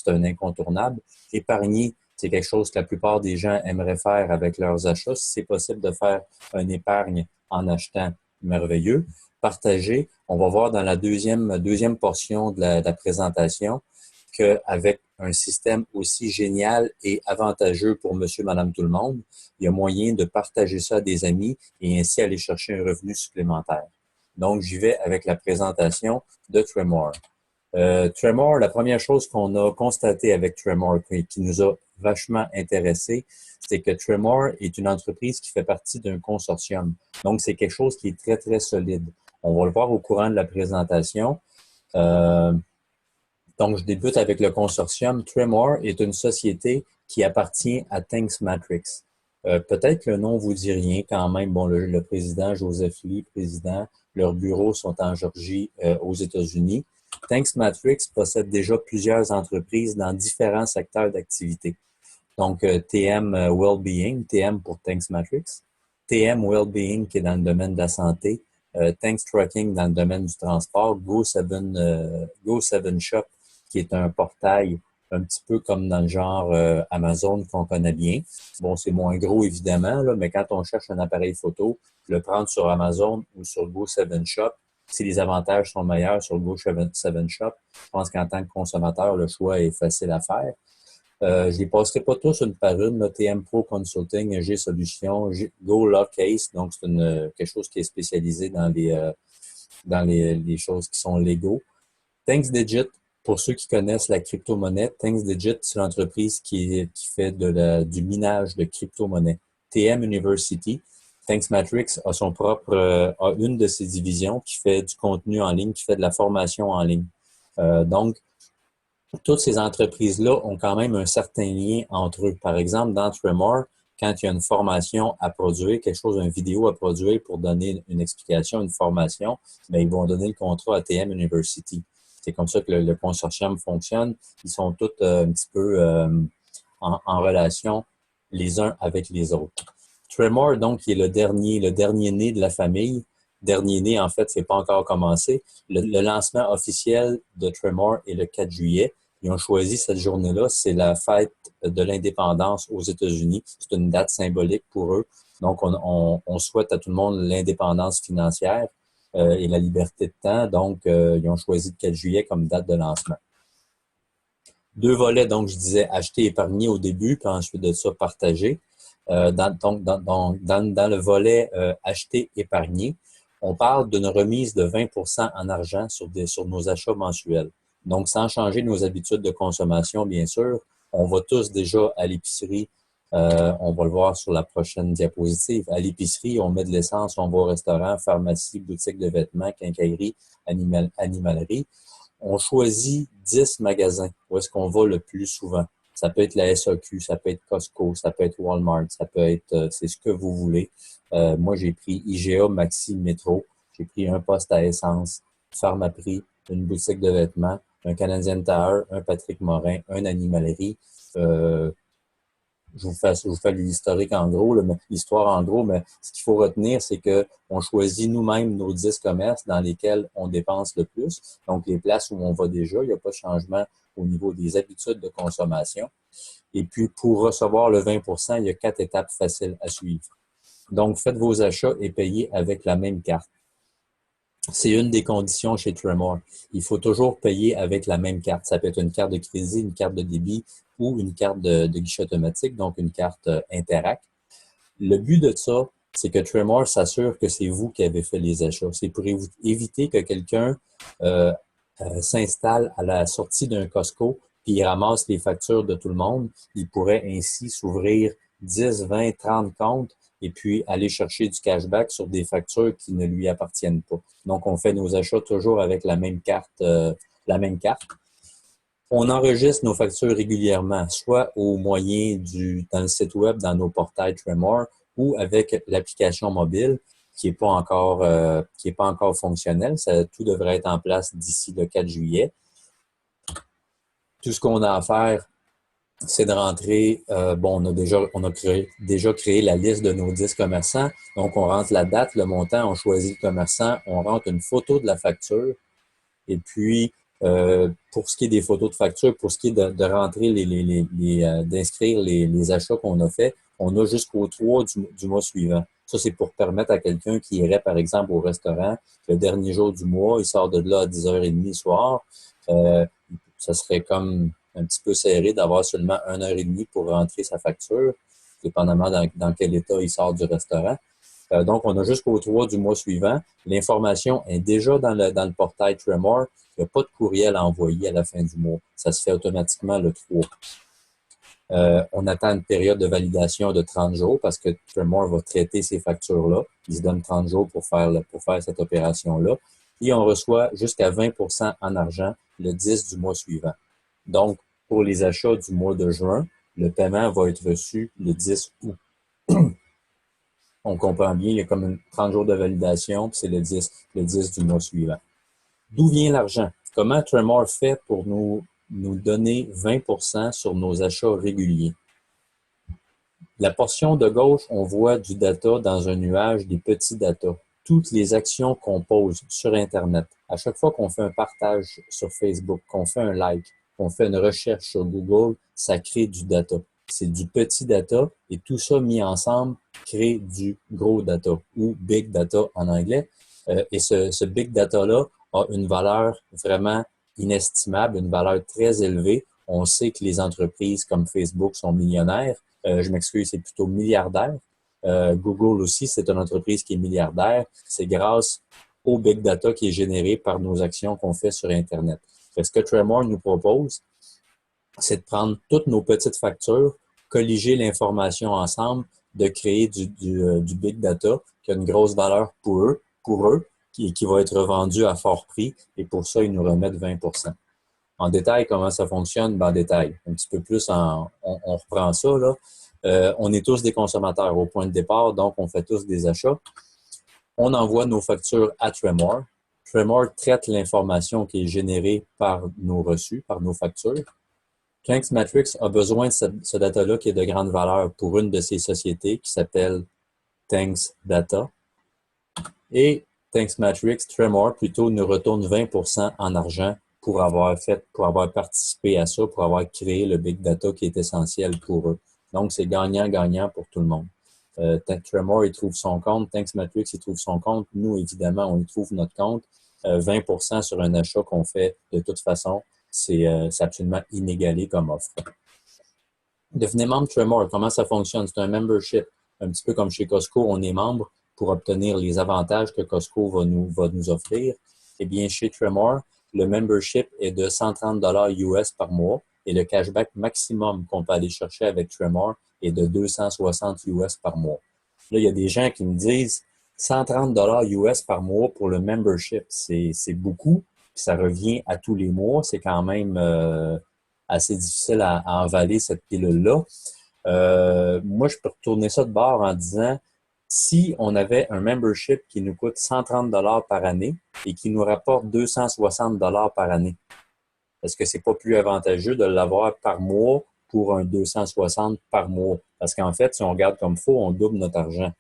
c'est un incontournable. Épargner, c'est quelque chose que la plupart des gens aimeraient faire avec leurs achats. Si c'est possible de faire une épargne en achetant, merveilleux. Partager, on va voir dans la deuxième portion de la présentation qu'avec un système aussi génial et avantageux pour monsieur, madame, tout le monde, il y a moyen de partager ça à des amis et ainsi aller chercher un revenu supplémentaire. Donc, j'y vais avec la présentation de Tremor. Tremor, la première chose qu'on a constaté avec Tremor qui nous a vachement intéressés, c'est que Tremor est une entreprise qui fait partie d'un consortium. Donc, c'est quelque chose qui est très, très solide. On va le voir au courant de la présentation. Donc, je débute avec le consortium. Tremor est une société qui appartient à Thanksmatrix. Peut-être que le nom vous dit rien quand même. Bon, le président Joseph Lee, président, leurs bureaux sont en Géorgie, aux États-Unis. Thanksmatrix possède déjà plusieurs entreprises dans différents secteurs d'activité. Donc, TM Wellbeing, TM pour Thanksmatrix, TM Wellbeing qui est dans le domaine de la santé, Thanks Trucking dans le domaine du transport, Go7 Shop qui est un portail un petit peu comme dans le genre Amazon qu'on connaît bien. Bon, c'est moins gros évidemment, là, mais quand on cherche un appareil photo, le prendre sur Amazon ou sur Go7 Shop, si les avantages sont meilleurs sur Go7 Shop, je pense qu'en tant que consommateur, le choix est facile à faire. Je les passerai pas tous une par une, là, TM Pro Consulting, G Solutions, Go Law Case, donc c'est quelque chose qui est spécialisé dans les choses qui sont légaux. ThanksDigit, pour ceux qui connaissent la crypto-monnaie, ThanksDigit, c'est l'entreprise qui fait du minage de crypto-monnaie. TM University, Thanksmatrix a une de ses divisions qui fait du contenu en ligne, qui fait de la formation en ligne. Donc, toutes ces entreprises-là ont quand même un certain lien entre eux. Par exemple, dans Tremor, quand il y a une formation à produire, une vidéo à produire pour donner une explication, une formation, bien, ils vont donner le contrat à TM University. C'est comme ça que le consortium fonctionne. Ils sont tous un petit peu en relation les uns avec les autres. Tremor, donc, qui est le dernier né de la famille. Dernier né, en fait, c'est pas encore commencé. Le lancement officiel de Tremor est le 4 juillet. Ils ont choisi cette journée-là. C'est la fête de l'indépendance aux États-Unis. C'est une date symbolique pour eux. Donc, on souhaite à tout le monde l'indépendance financière et la liberté de temps. Donc, ils ont choisi le 4 juillet comme date de lancement. Deux volets, donc, je disais acheter, épargner au début, puis ensuite de ça, partager. Dans le volet acheter, épargner, on parle d'une remise de 20% en argent sur nos achats mensuels. Donc, sans changer nos habitudes de consommation, bien sûr, on va tous déjà à l'épicerie. On va le voir sur la prochaine diapositive. À l'épicerie, on met de l'essence, on va au restaurant, pharmacie, boutique de vêtements, quincaillerie, animalerie. On choisit 10 magasins où est-ce qu'on va le plus souvent. Ça peut être la SAQ, ça peut être Costco, ça peut être Walmart, ça peut être, c'est ce que vous voulez. Moi, j'ai pris IGA, Maxi, Métro. J'ai pris un poste à essence, Pharmaprix, une boutique de vêtements, un Canadian Tire, un Patrick Morin, un Animalerie. Je vous fais l'historique en gros, l'histoire en gros, mais ce qu'il faut retenir, c'est que on choisit nous-mêmes nos 10 commerces dans lesquels on dépense le plus. Donc, les places où on va déjà, il n'y a pas de changement au niveau des habitudes de consommation. Et puis, pour recevoir le 20%, il y a 4 étapes faciles à suivre. Donc, faites vos achats et payez avec la même carte. C'est une des conditions chez Tremor. Il faut toujours payer avec la même carte. Ça peut être une carte de crédit, une carte de débit ou une carte de guichet automatique, donc une carte Interac. Le but de ça, c'est que Tremor s'assure que c'est vous qui avez fait les achats. C'est pour éviter que quelqu'un s'installe à la sortie d'un Costco puis il ramasse les factures de tout le monde. Il pourrait ainsi s'ouvrir 10, 20, 30 comptes et puis aller chercher du cashback sur des factures qui ne lui appartiennent pas. Donc, on fait nos achats toujours avec la même carte. On enregistre nos factures régulièrement, soit au moyen dans le site web, dans nos portails Tremor, ou avec l'application mobile qui est pas encore fonctionnelle. Tout devrait être en place d'ici le 4 juillet. Tout ce qu'on a à faire, c'est de rentrer, on a déjà créé la liste de nos 10 commerçants. Donc, on rentre la date, le montant, on choisit le commerçant, on rentre une photo de la facture. Et puis, Pour ce qui est des photos de facture, pour ce qui est de rentrer d'inscrire les achats qu'on a fait, on a jusqu'au 3 du mois suivant. Ça, c'est pour permettre à quelqu'un qui irait, par exemple, au restaurant le dernier jour du mois, il sort de là à 10h30 le soir. Ça serait comme un petit peu serré d'avoir seulement 1h30 pour rentrer sa facture, dépendamment dans quel état il sort du restaurant. Donc, on a jusqu'au 3 du mois suivant. L'information est déjà dans le portail Tremor. Il n'y a pas de courriel à envoyer à la fin du mois. Ça se fait automatiquement le 3. On attend une période de validation de 30 jours parce que Tremor va traiter ces factures-là. Il se donne 30 jours pour faire cette opération-là. Et on reçoit jusqu'à 20% en argent le 10 du mois suivant. Donc, pour les achats du mois de juin, le paiement va être reçu le 10 août. On comprend bien, il y a comme 30 jours de validation, puis c'est le 10 du mois suivant. D'où vient l'argent? Comment Tremor fait pour nous donner 20% sur nos achats réguliers? La portion de gauche, on voit du data dans un nuage, des petits data. Toutes les actions qu'on pose sur Internet, à chaque fois qu'on fait un partage sur Facebook, qu'on fait un like, qu'on fait une recherche sur Google, ça crée du data. C'est du petit data et tout ça mis ensemble crée du gros data ou big data en anglais. Et ce big data-là a une valeur vraiment inestimable, une valeur très élevée. On sait que les entreprises comme Facebook sont millionnaires. Je m'excuse, c'est plutôt milliardaire. Google aussi, c'est une entreprise qui est milliardaire. C'est grâce au big data qui est généré par nos actions qu'on fait sur Internet. Ce que Tremor nous propose, c'est de prendre toutes nos petites factures, colliger l'information ensemble, de créer du big data qui a une grosse valeur pour eux qui va être vendu à fort prix et pour ça, ils nous remettent 20%. En détail, comment ça fonctionne? En détail. Un petit peu plus, on reprend ça, là. On est tous des consommateurs au point de départ, donc on fait tous des achats. On envoie nos factures à Tremor. Tremor traite l'information qui est générée par nos reçus, par nos factures. Thanks Matrix a besoin de ce data-là qui est de grande valeur pour une de ces sociétés qui s'appelle Thanks Data. Et Thanks Matrix, Tremor, plutôt, nous retourne 20% en argent pour avoir participé à ça, pour avoir créé le big data qui est essentiel pour eux. Donc, c'est gagnant-gagnant pour tout le monde. Tremor, il trouve son compte. Thanks Matrix, il trouve son compte. Nous, évidemment, on y trouve notre compte. 20% sur un achat qu'on fait de toute façon, c'est absolument inégalé comme offre. Devenez membre Tremor, comment ça fonctionne? C'est un membership. Un petit peu comme chez Costco, on est membre pour obtenir les avantages que Costco va nous offrir. Eh bien, chez Tremor, le membership est de 130 US par mois et le cashback maximum qu'on peut aller chercher avec Tremor est de 260 US par mois. Là, il y a des gens qui me disent 130 US par mois pour le membership, c'est beaucoup, puis ça revient à tous les mois, c'est quand même assez difficile à avaler cette pilule-là. Moi, je peux retourner ça de bord en disant, si on avait un membership qui nous coûte 130 par année et qui nous rapporte 260 par année, est-ce que c'est pas plus avantageux de l'avoir par mois pour un 260 par mois? Parce qu'en fait, si on regarde comme faux, on double notre argent.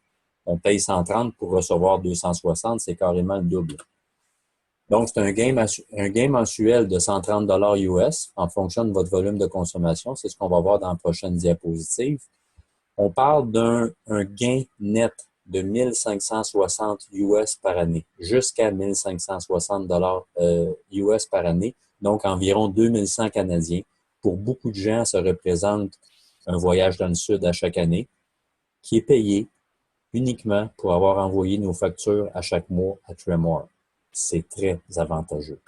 On paye 130 pour recevoir 260, c'est carrément le double. Donc, c'est un gain mensuel de 130 US en fonction de votre volume de consommation. C'est ce qu'on va voir dans la prochaine diapositive. On parle d'un gain net de 1560 US par année, jusqu'à 1560 US par année, donc environ 2100 Canadiens. Pour beaucoup de gens, ça représente un voyage dans le sud à chaque année, qui est payé uniquement pour avoir envoyé nos factures à chaque mois à Tremor. C'est très avantageux.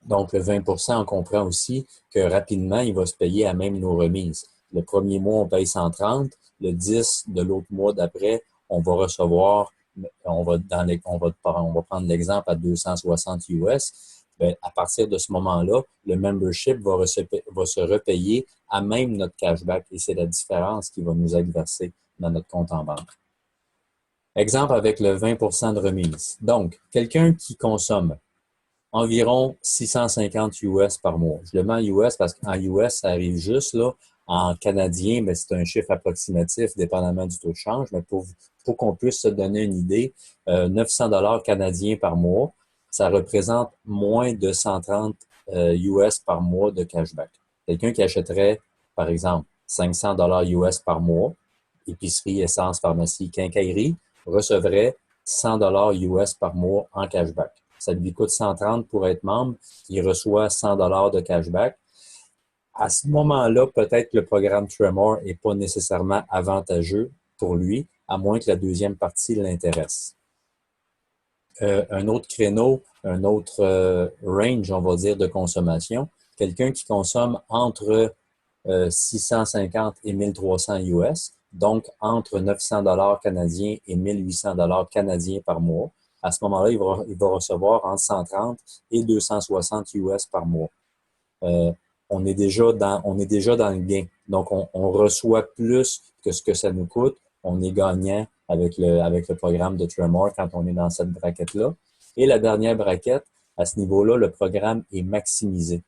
Donc, le 20%, on comprend aussi que rapidement, il va se payer à même nos remises. Le premier mois, on paye 130. Le 10 de l'autre mois d'après, on va recevoir, on va prendre l'exemple à 260 US. Bien, à partir de ce moment-là, le membership va se repayer à même notre cashback et c'est la différence qui va nous être versée dans notre compte en banque. Exemple avec le 20% de remise. Donc, quelqu'un qui consomme environ 650 US par mois. Je le mets en US parce qu'en US, ça arrive juste là. En canadien, mais c'est un chiffre approximatif, dépendamment du taux de change. Mais pour qu'on puisse se donner une idée, 900 canadiens par mois. ça représente moins de 130 US par mois de cashback. Quelqu'un qui achèterait, par exemple, 500 US par mois, épicerie, essence, pharmacie, quincaillerie, recevrait 100 US par mois en cashback. Ça lui coûte 130 pour être membre, il reçoit 100 de cashback. À ce moment-là, peut-être que le programme Tremor n'est pas nécessairement avantageux pour lui, à moins que la deuxième partie l'intéresse. Un autre créneau, un autre range, on va dire, de consommation. Quelqu'un qui consomme entre 650 et 1300 US, donc entre 900 canadiens et 1800 canadiens par mois. À ce moment-là, il va recevoir entre 130 et 260 US par mois. On est déjà dans le gain. Donc, on reçoit plus que ce que ça nous coûte. On est gagnant avec le programme de Tremor quand on est dans cette braquette-là. Et la dernière braquette, à ce niveau-là, le programme est maximisé.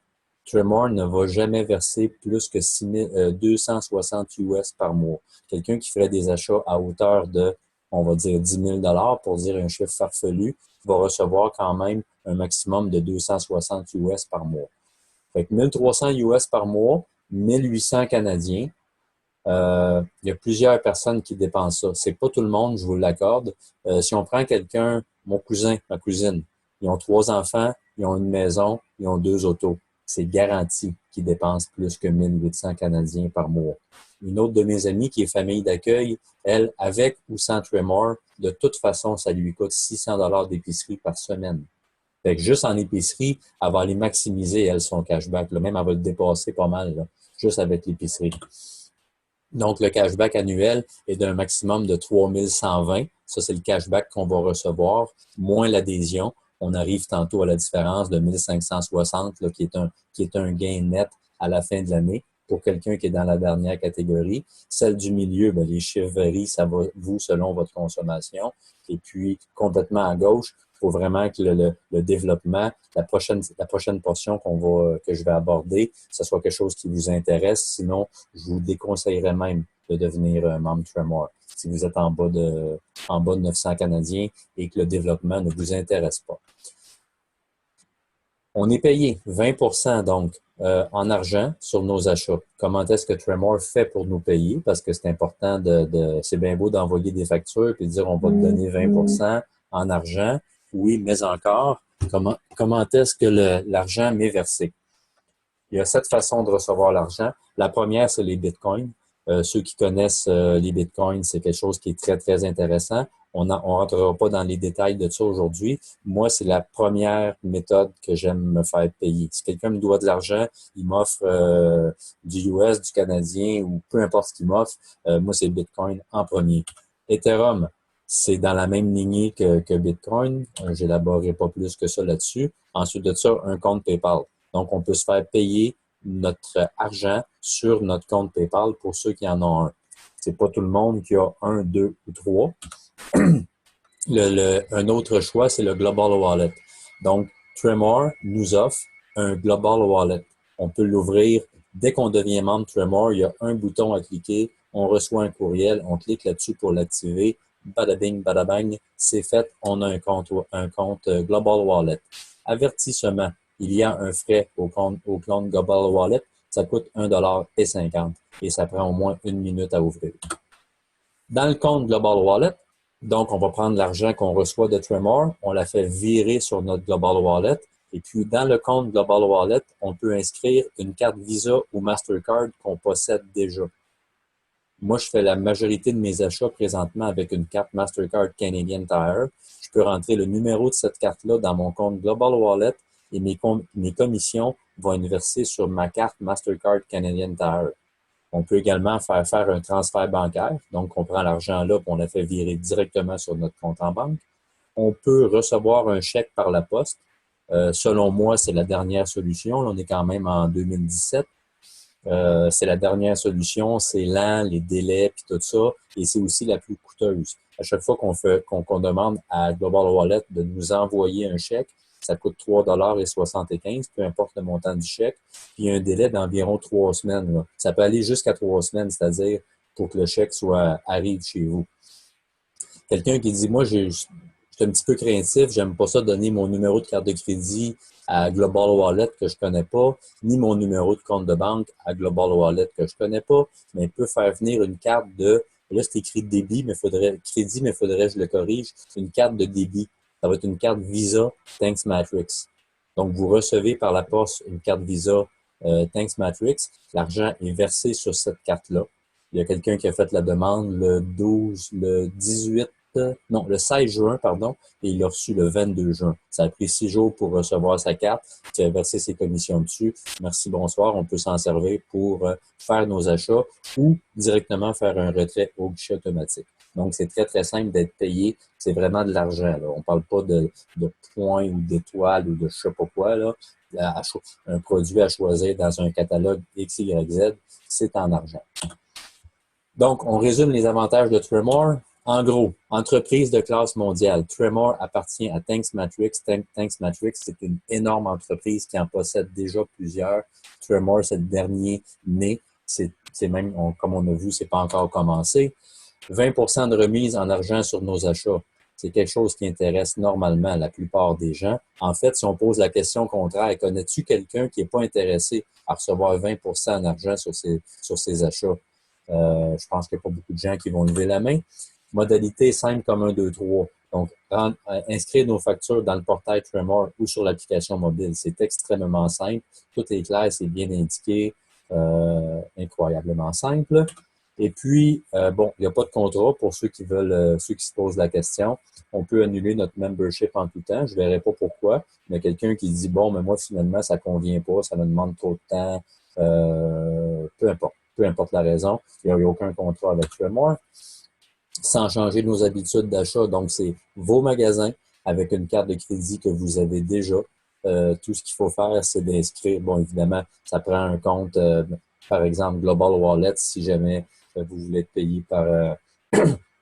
Tremor ne va jamais verser plus que 260 US par mois. Quelqu'un qui ferait des achats à hauteur de, on va dire, 10 000 pour dire un chiffre farfelu, va recevoir quand même un maximum de 260 US par mois. Fait que 1300 US par mois, 1800 canadiens. Il y a plusieurs personnes qui dépensent ça. C'est pas tout le monde, je vous l'accorde. Si on prend quelqu'un, mon cousin, ma cousine, ils ont 3 enfants, ils ont une maison, ils ont 2 autos. C'est garanti qu'ils dépensent plus que 1800 canadiens par mois. Une autre de mes amies qui est famille d'accueil, elle, avec ou sans Tremor, de toute façon, ça lui coûte 600 d'épicerie par semaine. Fait que juste en épicerie, elle va aller maximiser, elle, son cashback. Là. Même, elle va le dépasser pas mal, là, juste avec l'épicerie. Donc, le cashback annuel est d'un maximum de 3120. Ça, c'est le cashback qu'on va recevoir, moins l'adhésion. On arrive tantôt à la différence de 1560, là, qui est un gain net à la fin de l'année pour quelqu'un qui est dans la dernière catégorie. Celle du milieu, bien, les chiffres varient, ça va, vous, selon votre consommation. Et puis, complètement à gauche, il faut vraiment que le développement, la prochaine portion que je vais aborder, ce soit quelque chose qui vous intéresse. Sinon, je vous déconseillerais même de devenir membre Tremor. Si vous êtes en bas de 900 Canadiens et que le développement ne vous intéresse pas. On est payé 20 donc en argent sur nos achats. Comment est-ce que Tremor fait pour nous payer? Parce que c'est important c'est bien beau d'envoyer des factures et de dire on va te donner 20 en argent. Oui, mais encore, comment est-ce que l'argent m'est versé? Il y a 7 façons de recevoir l'argent. La première, c'est les bitcoins. Ceux qui connaissent les bitcoins, c'est quelque chose qui est très, très intéressant. On rentrera pas dans les détails de ça aujourd'hui. Moi, c'est la première méthode que j'aime me faire payer. Si quelqu'un me doit de l'argent, il m'offre du US, du canadien ou peu importe ce qu'il m'offre, moi, c'est Bitcoin en premier. Ethereum, c'est dans la même lignée que Bitcoin. J'élaborerai pas plus que ça là-dessus. Ensuite de ça, un compte PayPal. Donc, on peut se faire payer notre argent sur notre compte PayPal pour ceux qui en ont un. C'est pas tout le monde qui a un, deux ou trois. Un autre choix, c'est le Global Wallet. Donc, Tremor nous offre un Global Wallet. On peut l'ouvrir dès qu'on devient membre Tremor. Il y a un bouton à cliquer. On reçoit un courriel. On clique là-dessus pour l'activer. Bada bing, bada bang. C'est fait. On a un compte Global Wallet. Avertissement. Il y a un frais au compte Global Wallet. Ça coûte 1,50 $ et ça prend au moins 1 minute à ouvrir. Dans le compte Global Wallet, donc on va prendre l'argent qu'on reçoit de Tremor, on la fait virer sur notre Global Wallet et puis dans le compte Global Wallet, on peut inscrire une carte Visa ou Mastercard qu'on possède déjà. Moi, je fais la majorité de mes achats présentement avec une carte Mastercard Canadian Tire. Je peux rentrer le numéro de cette carte-là dans mon compte Global Wallet et mes commissions vont être versées sur ma carte Mastercard Canadian Tire. On peut également faire un transfert bancaire. Donc, on prend l'argent là et on la fait virer directement sur notre compte en banque. On peut recevoir un chèque par la poste. Selon moi, c'est la dernière solution. Là, on est quand même en 2017. C'est la dernière solution. C'est lent, les délais puis tout ça. Et c'est aussi la plus coûteuse. À chaque fois qu'on demande à Global Wallet de nous envoyer un chèque, ça coûte 3,75 $, peu importe le montant du chèque. Puis il y a un délai d'environ 3 semaines. Là. Ça peut aller jusqu'à 3 semaines, c'est-à-dire pour que le chèque arrive chez vous. Quelqu'un qui dit, moi, je suis un petit peu craintif, j'aime pas ça donner mon numéro de carte de crédit à Global Wallet que je connais pas, ni mon numéro de compte de banque à Global Wallet que je connais pas, mais il peut faire venir une carte de, là c'est écrit débit, mais crédit, mais faudrait que je le corrige, une carte de débit. Ça va être une carte Visa Thanks Matrix. Donc, vous recevez par la poste une carte Visa Thanks Matrix. L'argent est versé sur cette carte-là. Il y a quelqu'un qui a fait la demande le 16 juin, pardon, et il l'a reçu le 22 juin. Ça a pris 6 jours pour recevoir sa carte. Il a versé ses commissions dessus. Merci, bonsoir. On peut s'en servir pour faire nos achats ou directement faire un retrait au guichet automatique. Donc, c'est très, très simple d'être payé. C'est vraiment de l'argent. On ne parle pas de points ou d'étoiles ou de je sais pas quoi. Là. Un produit à choisir dans un catalogue XYZ, c'est en argent. Donc, on résume les avantages de Tremor. En gros, entreprise de classe mondiale. Tremor appartient à Thanks Matrix. Thanks Matrix, c'est une énorme entreprise qui en possède déjà plusieurs. Tremor, c'est le dernier né. C'est même, comme on a vu, c'est pas encore commencé. 20% de remise en argent sur nos achats. C'est quelque chose qui intéresse normalement la plupart des gens. En fait, si on pose la question contraire, connais-tu quelqu'un qui n'est pas intéressé à recevoir 20% en argent sur ses achats? Je pense qu'il n'y a pas beaucoup de gens qui vont lever la main. Modalité simple comme 1, 2, 3. Donc, inscrire nos factures dans le portail Tremor ou sur l'application mobile. C'est extrêmement simple. Tout est clair, c'est bien indiqué. Incroyablement simple. Et puis, bon, il n'y a pas de contrat pour ceux qui veulent, ceux qui se posent la question. On peut annuler notre membership en tout temps. Je ne verrai pas pourquoi. Mais quelqu'un qui dit, bon, mais moi, finalement, ça ne convient pas, ça me demande trop de temps. Peu importe. Peu importe la raison. Il n'y a aucun contrat avec Tremor. Sans changer nos habitudes d'achat. Donc, c'est vos magasins avec une carte de crédit que vous avez déjà. Tout ce qu'il faut faire, c'est d'inscrire. Bon, évidemment, ça prend un compte, par exemple, Global Wallet, si jamais vous voulez être payé par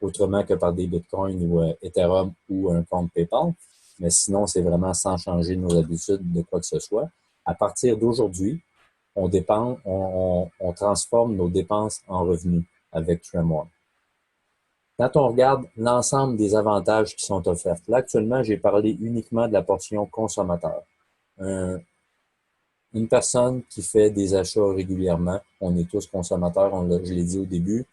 autrement que par des bitcoins ou Ethereum ou un compte PayPal. Mais sinon, c'est vraiment sans changer nos habitudes de quoi que ce soit. À partir d'aujourd'hui, on transforme nos dépenses en revenus avec Tremor. Quand on regarde l'ensemble des avantages qui sont offerts, là, actuellement, j'ai parlé uniquement de la portion consommateur. Une personne qui fait des achats régulièrement, on est tous consommateurs, je l'ai dit au début.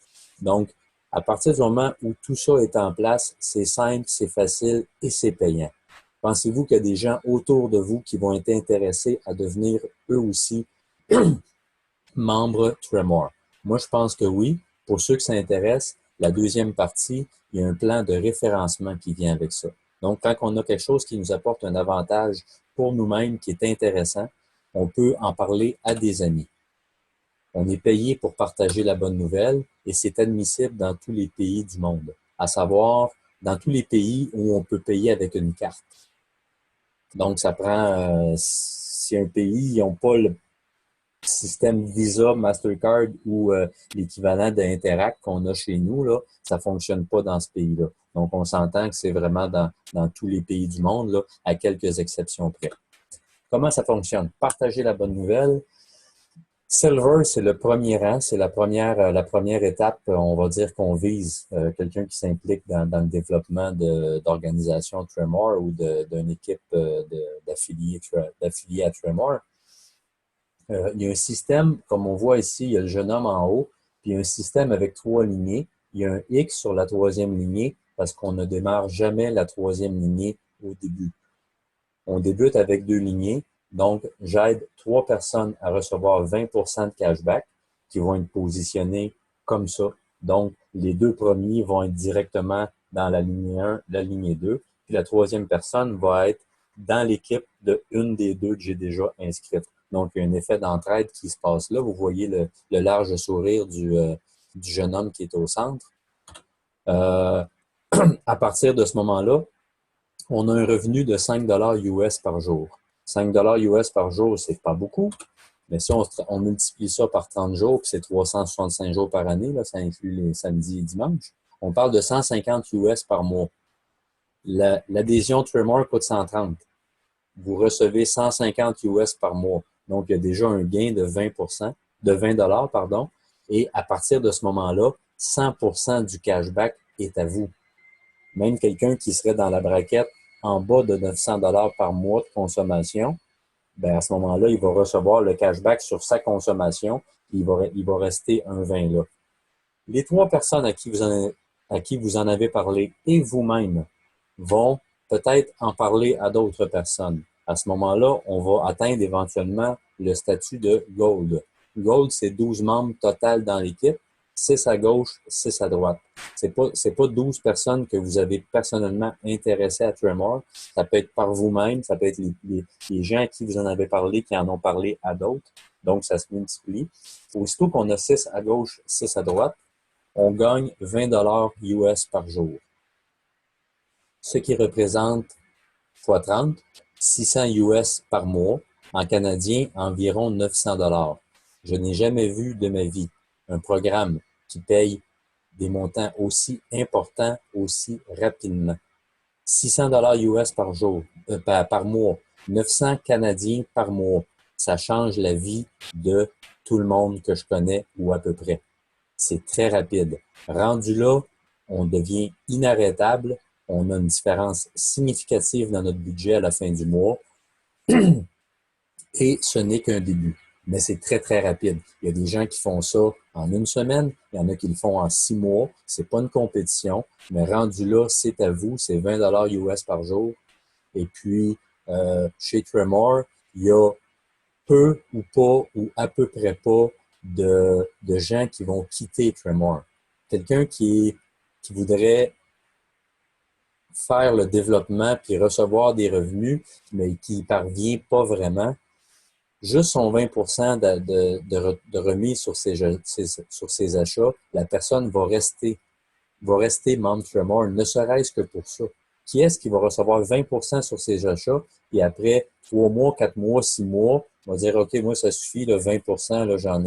Donc, à partir du moment où tout ça est en place, c'est simple, c'est facile et c'est payant. Pensez-vous qu'il y a des gens autour de vous qui vont être intéressés à devenir eux aussi membres Tremor? Moi, je pense que oui. Pour ceux qui s'intéressent, la deuxième partie, il y a un plan de référencement qui vient avec ça. Donc, quand on a quelque chose qui nous apporte un avantage pour nous-mêmes qui est intéressant, on peut en parler à des amis. On est payé pour partager la bonne nouvelle et c'est admissible dans tous les pays du monde, à savoir dans tous les pays où on peut payer avec une carte. Donc, ça prend, si un pays, ils n'ont pas le système Visa, Mastercard ou l'équivalent d'Interact qu'on a chez nous, là, ça fonctionne pas dans ce pays-là. Donc, on s'entend que c'est vraiment dans tous les pays du monde, là, à quelques exceptions près. Comment ça fonctionne? Partager la bonne nouvelle. Silver, c'est le premier rang, c'est la première étape, on va dire qu'on vise quelqu'un qui s'implique dans le développement d'organisation Tremor ou d'une équipe d'affiliés à Tremor. Il y a un système, comme on voit ici, il y a le jeune homme en haut, puis il y a un système avec 3 lignées. Il y a un X sur la 3e lignée parce qu'on ne démarre jamais la 3e lignée au début. On débute avec 2 lignées, donc j'aide 3 personnes à recevoir 20% de cashback qui vont être positionnés comme ça. Donc, les 2 premiers vont être directement dans la ligne 1, la ligne 2, puis la 3e personne va être dans l'équipe de une des 2 que j'ai déjà inscrite. Donc, il y a un effet d'entraide qui se passe là. Vous voyez le large sourire du jeune homme qui est au centre. À partir de ce moment-là, on a un revenu de 5 US par jour. 5 US par jour, c'est pas beaucoup, mais si on multiplie ça par 30 jours, puis c'est 365 jours par année, là, ça inclut les samedis et dimanches, on parle de 150 US par mois. L'adhésion Tremor coûte 130. Vous recevez 150 US par mois. Donc, il y a déjà un gain de 20%, de 20 pardon, et à partir de ce moment-là, 100% du cashback est à vous. même quelqu'un qui serait dans la braquette en bas de 900 $ par mois de consommation, ben à ce moment-là, il va recevoir le cashback sur sa consommation, puis il va rester un 20 là. Les 3 personnes à qui vous en avez parlé et vous-même vont peut-être en parler à d'autres personnes. À ce moment-là, on va atteindre éventuellement le statut de Gold. Gold, c'est 12 membres total dans l'équipe, 6 à gauche, 6 à droite. C'est pas 12 personnes que vous avez personnellement intéressées à Tremor. Ça peut être par vous-même, ça peut être les gens à qui vous en avez parlé, qui en ont parlé à d'autres. Donc, ça se multiplie. Aussitôt qu'on a 6 à gauche, 6 à droite, on gagne 20 $ US par jour. Ce qui représente fois 30, 600 US par mois. En canadien, environ 900 $. Je n'ai jamais vu de ma vie un programme qui paye des montants aussi importants, aussi rapidement. 600 $ US par jour, par mois, 900 canadiens par mois. Ça change la vie de tout le monde que je connais ou à peu près. C'est très rapide. Rendu là, on devient inarrêtable. On a une différence significative dans notre budget à la fin du mois. Et ce n'est qu'un début. Mais c'est très, très rapide. Il y a des gens qui font ça en une semaine. Il y en a qui le font en 6 mois. C'est pas une compétition. Mais rendu là, c'est à vous. C'est 20 $ US par jour. Et puis, chez Tremor, il y a peu ou pas, ou à peu près pas, de gens qui vont quitter Tremor. Quelqu'un qui voudrait faire le développement puis recevoir des revenus, mais qui n'y parvient pas vraiment, juste son 20% de remise sur ses achats, la personne va rester membre Tremor, ne serait-ce que pour ça. Qui est-ce qui va recevoir 20% sur ses achats, et après 3 mois, 4 mois, 6 mois, on va dire, OK, moi, ça suffit, le 20%, là, j'en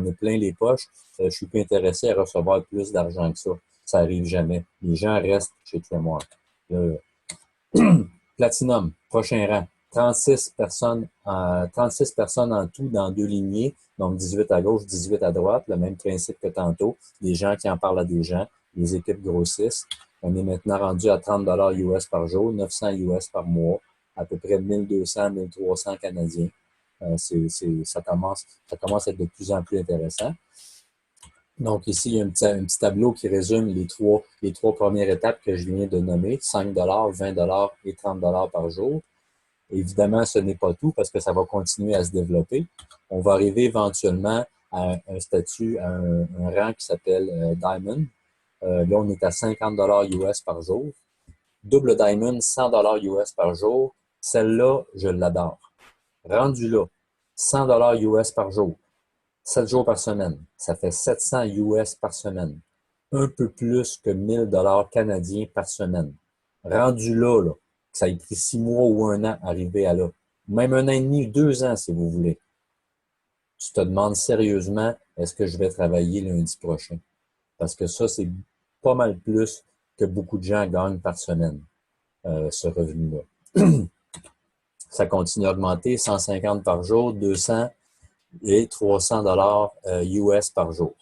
ai plein les poches, je suis plus intéressé à recevoir plus d'argent que ça. Ça arrive jamais. Les gens restent chez Tremor. Platinum, prochain rang. 36 personnes en tout dans 2 lignées, donc 18 à gauche, 18 à droite, le même principe que tantôt, des gens qui en parlent à des gens, les équipes grossissent. On est maintenant rendu à 30 $ US par jour, 900 US par mois, à peu près 1200, 1300 Canadiens. Ça commence à être de plus en plus intéressant. Donc ici, il y a un petit tableau qui résume les trois premières étapes que je viens de nommer, 5 $, 20 $ et 30 $ par jour. Évidemment, ce n'est pas tout parce que ça va continuer à se développer. On va arriver éventuellement à un statut, à un rang qui s'appelle Diamond. Là, on est à 50 $ US par jour. Double Diamond, 100 $ US par jour. Celle-là, je l'adore. Rendu là, 100 $ US par jour. 7 jours par semaine. Ça fait 700 US par semaine. Un peu plus que 1000 $ canadiens par semaine. Rendu là, ça a pris 6 mois ou 1 an arriver à là. Même 1 an et demi, 2 ans, si vous voulez. Tu te demandes sérieusement, est-ce que je vais travailler lundi prochain? Parce que ça, c'est pas mal plus que beaucoup de gens gagnent par semaine, ce revenu-là. Ça continue à augmenter, 150 par jour, 200 et 300 $ US par jour.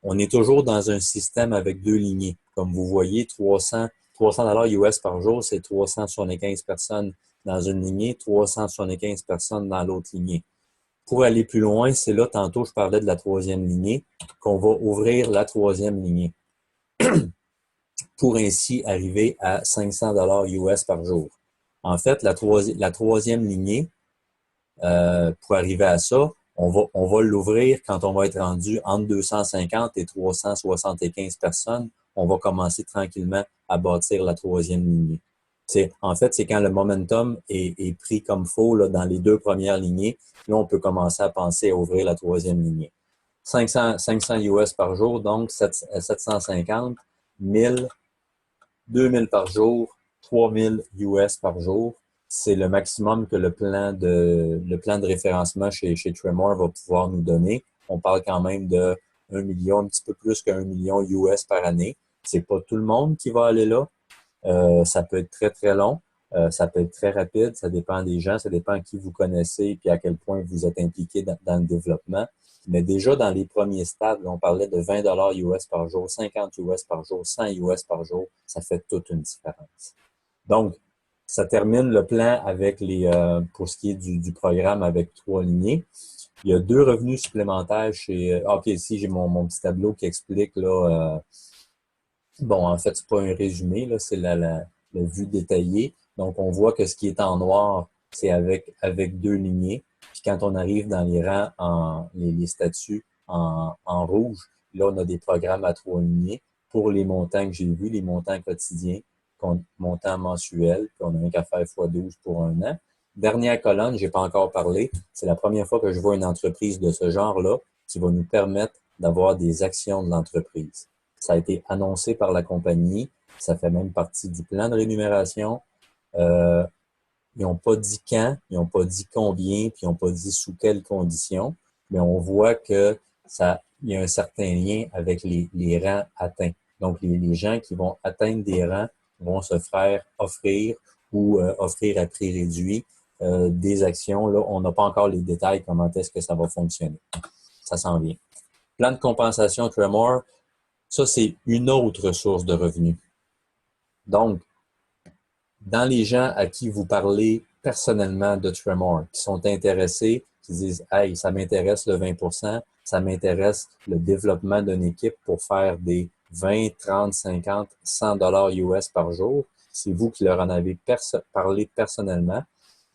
On est toujours dans un système avec 2 lignées. Comme vous voyez, 300 $ US par jour, c'est 375 personnes dans une lignée, 375 personnes dans l'autre lignée. Pour aller plus loin, c'est là, tantôt, je parlais de la 3e lignée, qu'on va ouvrir la 3e lignée pour ainsi arriver à 500 $ US par jour. En fait, la 3e lignée, pour arriver à ça, on va l'ouvrir quand on va être rendu entre 250 et 375 personnes. On va commencer tranquillement à bâtir la 3e lignée. En fait, c'est quand le momentum est pris comme faux là, dans les 2 premières lignées. Là, on peut commencer à penser à ouvrir la 3e lignée. 500 US par jour, donc 750, 1000, 2000 par jour, 3000 US par jour. C'est le maximum que le plan de référencement chez Tremor va pouvoir nous donner. On parle quand même de 1 million, un petit peu plus qu'1 million US par année. C'est pas tout le monde qui va aller là. Ça peut être très, très long. Ça peut être très rapide, ça dépend des gens, ça dépend qui vous connaissez puis à quel point vous êtes impliqué dans le développement. Mais déjà, dans les premiers stades, on parlait de 20 US par jour, 50 US par jour, 100 US par jour. Ça fait toute une différence. Donc, ça termine le plan avec pour ce qui est du programme avec 3 lignées. Il y a 2 revenus supplémentaires chez... OK, ici, j'ai mon petit tableau qui explique, là... bon, en fait, c'est pas un résumé, là, c'est la vue détaillée. Donc, on voit que ce qui est en noir, c'est avec 2 lignées. Puis quand on arrive dans les rangs, les statuts en rouge, là, on a des programmes à 3 lignées. Pour les montants que j'ai vus, les montants quotidiens, montants mensuels, puis on a un qu'à faire x12 pour un an. Dernière colonne, j'ai pas encore parlé, c'est la première fois que je vois une entreprise de ce genre-là qui va nous permettre d'avoir des actions de l'entreprise. Ça a été annoncé par la compagnie, ça fait même partie du plan de rémunération. Ils n'ont pas dit quand, ils n'ont pas dit combien, puis ils n'ont pas dit sous quelles conditions, mais on voit que il y a un certain lien avec les rangs atteints. Donc, les gens qui vont atteindre des rangs vont se faire offrir ou offrir à prix réduit des actions. Là, on n'a pas encore les détails, comment est-ce que ça va fonctionner. Ça s'en vient. Plan de compensation Tremor, ça, c'est une autre source de revenus. Donc, dans les gens à qui vous parlez personnellement de Tremor, qui sont intéressés, qui disent « Hey, ça m'intéresse le 20%, ça m'intéresse le développement d'une équipe pour faire des 20, 30, 50, 100 dollars US par jour », c'est vous qui leur en avez parlé personnellement.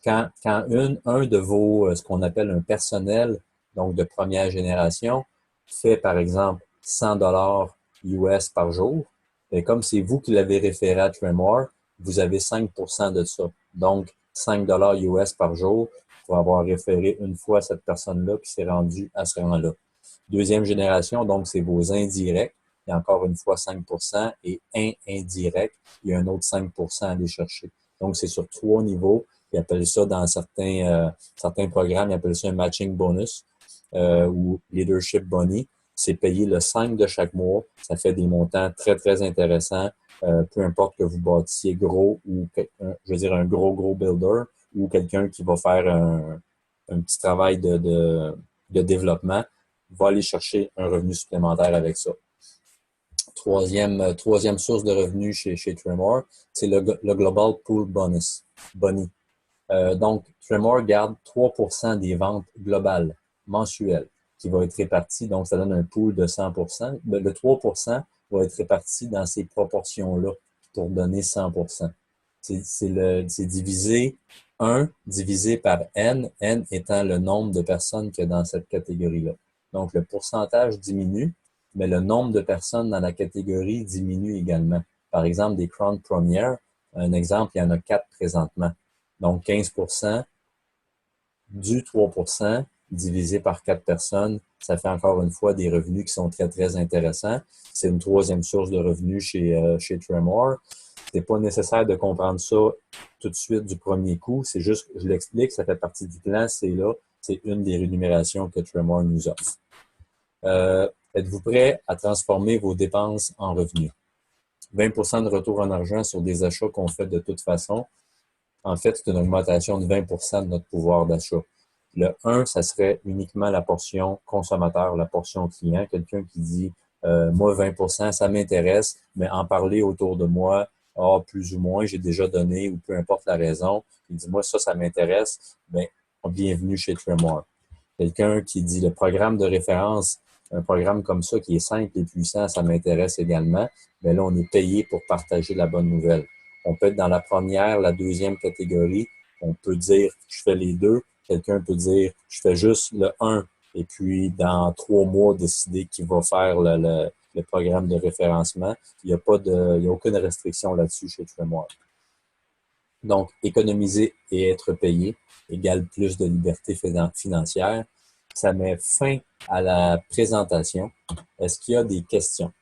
Quand un de vos, ce qu'on appelle un personnel, donc de première génération, fait par exemple 100 dollars US par jour, et comme c'est vous qui l'avez référé à Tremor, vous avez 5% de ça. Donc, 5 dollars US par jour pour avoir référé une fois cette personne-là qui s'est rendue à ce rang-là. Deuxième génération, donc, c'est vos indirects. Il y a encore une fois 5% et un indirect, il y a un autre 5% à aller chercher. Donc, c'est sur 3 niveaux. Ils appellent ça dans certains programmes, ils appellent ça un matching bonus ou leadership bonus. C'est payé le 5 de chaque mois. Ça fait des montants très, très intéressants. Peu importe que vous bâtissiez gros ou, je veux dire, un gros builder ou quelqu'un qui va faire un petit travail de développement, va aller chercher un revenu supplémentaire avec ça. Troisième source de revenus chez Tremor, c'est le Global Pool Bonus. Donc, Tremor garde 3% des ventes globales mensuelles qui va être réparti, donc ça donne un pool de 100%. Le 3% va être réparti dans ces proportions-là pour donner 100%. C'est divisé 1 divisé par N, N étant le nombre de personnes qu'il y a dans cette catégorie-là. Donc, le pourcentage diminue, mais le nombre de personnes dans la catégorie diminue également. Par exemple, des Crown Premier, un exemple, il y en a 4 présentement. Donc, 15% du 3% divisé par 4 personnes, ça fait encore une fois des revenus qui sont très, très intéressants. C'est une troisième source de revenus chez Tremor. C'est pas nécessaire de comprendre ça tout de suite du premier coup. C'est juste, je l'explique, ça fait partie du plan, c'est là. C'est une des rémunérations que Tremor nous offre. Êtes-vous prêt à transformer vos dépenses en revenus? 20% de retour en argent sur des achats qu'on fait de toute façon. En fait, c'est une augmentation de 20% de notre pouvoir d'achat. Le 1, ça serait uniquement la portion consommateur, la portion client. Quelqu'un qui dit moi, 20%, ça m'intéresse, mais en parler autour de moi, plus ou moins, j'ai déjà donné, ou peu importe la raison, il dit moi, ça m'intéresse, bien, bienvenue chez Tremor. Quelqu'un qui dit le programme de référence, un programme comme ça qui est simple et puissant, ça m'intéresse également, mais là, on est payé pour partager la bonne nouvelle. On peut être dans la première, la deuxième catégorie. On peut dire, je fais les deux. Quelqu'un peut dire, je fais juste le 1 et puis dans 3 mois, décider qu'il va faire le programme de référencement. Il n'y a aucune restriction là-dessus chez Tremor. Donc, économiser et être payé égale plus de liberté financière. Ça met fin à la présentation. Est-ce qu'il y a des questions?